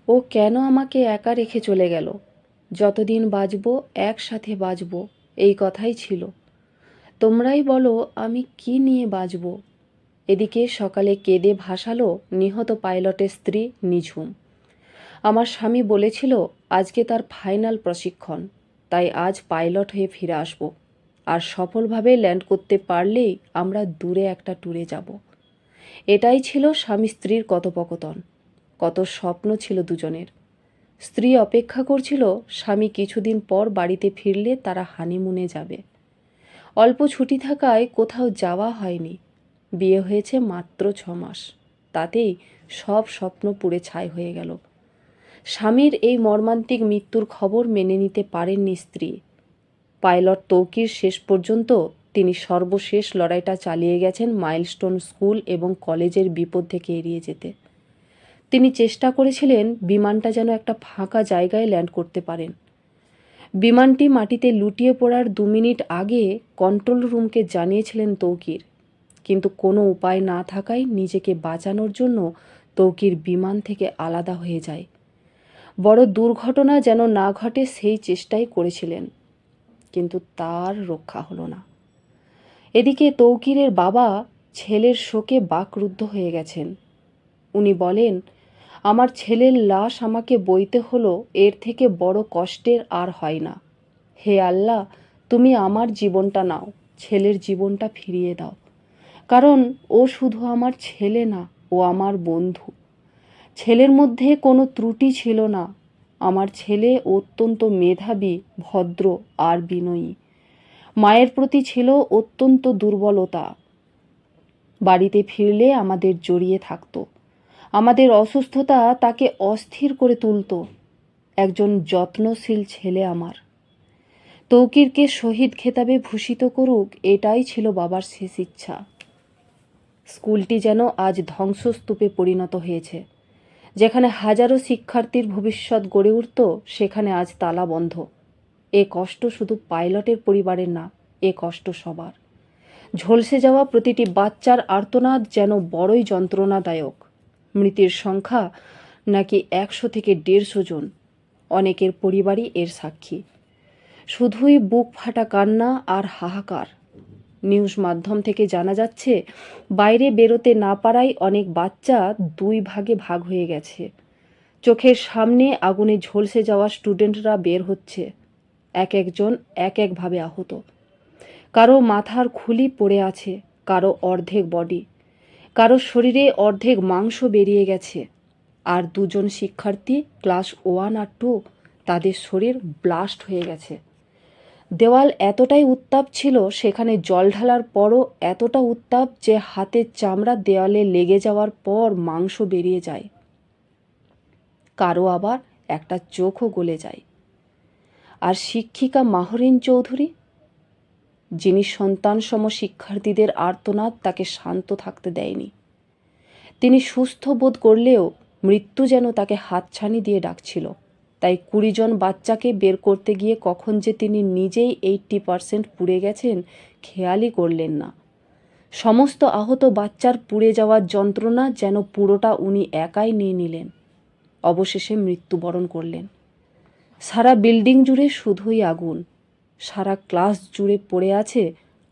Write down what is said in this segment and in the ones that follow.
ও কেন আমাকে একা রেখে চলে গেল? যতদিন বাঁচব একসাথে বাঁচব, এই কথাই ছিল। তোমরাই বলো আমি কি নিয়ে বাঁচব? এদিকে সকালে কেঁদে ভাসালো নিহত পাইলটের স্ত্রী নিঝুম। আমার স্বামী বলেছিল আজকে তার ফাইনাল প্রশিক্ষণ, তাই আজ পাইলট হয়ে ফিরে আসব। আর সফলভাবে ল্যান্ড করতে পারলেই আমরা দূরে একটা ট্যুরে যাব। এটাই ছিল স্বামী স্ত্রীর কথোপকথন। কত স্বপ্ন ছিল দুজনের। স্ত্রী অপেক্ষা করছিল স্বামী কিছুদিন পর বাড়িতে ফিরলে তারা হানিমুনে যাবে। অল্প ছুটি থাকায় কোথাও যাওয়া হয়নি। বিয়ে হয়েছে মাত্র 6 মাস, তাতেই সব স্বপ্ন পুড়ে ছাই হয়ে গেল। স্বামীর এই মর্মান্তিক মৃত্যুর খবর মেনে নিতে পারেননি স্ত্রী। পাইলট তৌকির শেষ পর্যন্ত তিনি সর্বশেষ লড়াইটা চালিয়ে গেছেন মাইলস্টোন স্কুল এবং কলেজের বিপদ থেকে এড়িয়ে যেতে। তিনি চেষ্টা করেছিলেন বিমানটা যেন একটা ফাঁকা জায়গায় ল্যান্ড করতে পারেন। বিমানটি মাটিতে লুটিয়ে পড়ার 2 মিনিট আগে কন্ট্রোল রুমকে জানিয়েছিলেন তৌকির, কিন্তু কোনো উপায় না থাকায় নিজেকে বাঁচানোর জন্য তৌকির বিমান থেকে আলাদা হয়ে যায়। বড় দুর্ঘটনা যেন না ঘটে সেই চেষ্টাই করেছিলেন, কিন্তু তার রক্ষা হলো না। এদিকে তৌকিরের বাবা ছেলের শোকে বাকরুদ্ধ হয়ে গেছেন। উনি বলেন, আমার ছেলের লাশ আমাকে বইতে হলো, এর থেকে বড় কষ্টের আর হয় না। হে আল্লাহ, তুমি আমার জীবনটা নাও, ছেলের জীবনটা ফিরিয়ে দাও। কারণ ও শুধু আমার ছেলে না, ও আমার বন্ধু। ছেলের মধ্যে কোনো ত্রুটি ছিল না। আমার ছেলে অত্যন্ত মেধাবী, ভদ্র আর বিনয়ী। মায়ের প্রতি ছিল অত্যন্ত দুর্বলতা। বাড়িতে ফিরলে আমাদের জড়িয়ে থাকতো। আমাদের অসুস্থতা তাকে অস্থির করে তুলত। একজন যত্নশীল ছেলে আমার। তৌকিরকে শহীদ খেতাবে ভূষিত করুক, এটাই ছিল বাবার শেষ ইচ্ছা। স্কুলটি যেন আজ ধ্বংসস্তূপে পরিণত হয়েছে। যেখানে হাজারো শিক্ষার্থীর ভবিষ্যৎ গড়ে উঠত, সেখানে আজ তালা বন্ধ। এ কষ্ট শুধু পাইলটের পরিবারের না, এ কষ্ট সবার। ঝলসে যাওয়া প্রতিটি বাচ্চার আর্তনাদ যেন বড়ই যন্ত্রণাদায়ক। মৃতের সংখ্যা নাকি 100 থেকে 150 জন। অনেকের পরিবারই এর সাক্ষী। শুধুই বুক ফাটা কান্না আর হাহাকার। নিউজ মাধ্যম থেকে জানা যাচ্ছে, বাইরে বেরোতে না পারায় অনেক বাচ্চা 2 ভাগে ভাগ হয়ে গেছে। চোখের সামনে আগুনে ঝলসে যাওয়া স্টুডেন্টরা বের হচ্ছে। একজন একভাবে আহত। কারো মাথার খুলি পড়ে আছে, কারো অর্ধেক বডি, কারো শরীরে অর্ধেক মাংস বেরিয়ে গেছে। আর 2 জন শিক্ষার্থী ক্লাস 1 আর 2, তাদের শরীর ব্লাস্ট হয়ে গেছে। দেওয়াল এতটাই উত্তাপ ছিল, সেখানে জল ঢালার পরও এতটা উত্তাপ যে হাতের চামড়া দেওয়ালে লেগে যাওয়ার পর মাংস বেরিয়ে যায়। কারো আবার একটা চোখও গলে যায়। আর শিক্ষিকা মাহরিন চৌধুরী, যিনি সন্তানসম শিক্ষার্থীদের আর্তনাদ তাকে শান্ত থাকতে দেয়নি। তিনি সুস্থ বোধ করলেও মৃত্যু যেন তাকে হাতছানি দিয়ে ডাকছিল। তাই 20 জন বাচ্চাকে বের করতে গিয়ে কখন যে তিনি নিজেই 80% পুড়ে গেছেন খেয়ালই করলেন না। সমস্ত আহত বাচ্চার পুড়ে যাওয়ার যন্ত্রণা যেন পুরোটা উনি একাই নিয়ে নিলেন। অবশেষে মৃত্যুবরণ করলেন। সারা বিল্ডিং জুড়ে শুধুই আগুন। সারা ক্লাস জুড়ে পড়ে আছে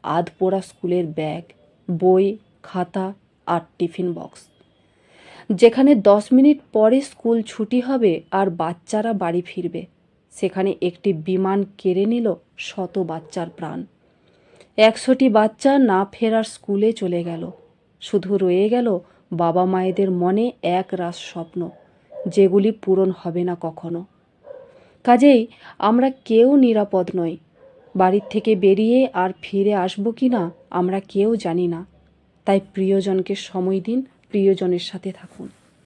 আধপোড়া স্কুলের ব্যাগ, বই, খাতা আর টিফিন বক্স। যেখানে 10 মিনিট পরে স্কুল ছুটি হবে আর বাচ্চারা বাড়ি ফিরবে, সেখানে একটি বিমান কেড়ে নিল শত বাচ্চার প্রাণ। 100টি বাচ্চা না ফেরার স্কুলে চলে গেল। শুধু রয়ে গেল বাবা মায়েদের মনে এক রাস স্বপ্ন, যেগুলি পূরণ হবে না কখনো। কাজেই আমরা কেউ নিরাপদ নই। বাড়ির থেকে বেরিয়ে আর ফিরে আসবো কি না আমরা কেউ জানি না। তাই প্রিয়জনকে সময় দিন, প্রিয়জনের সাথে থাকুন।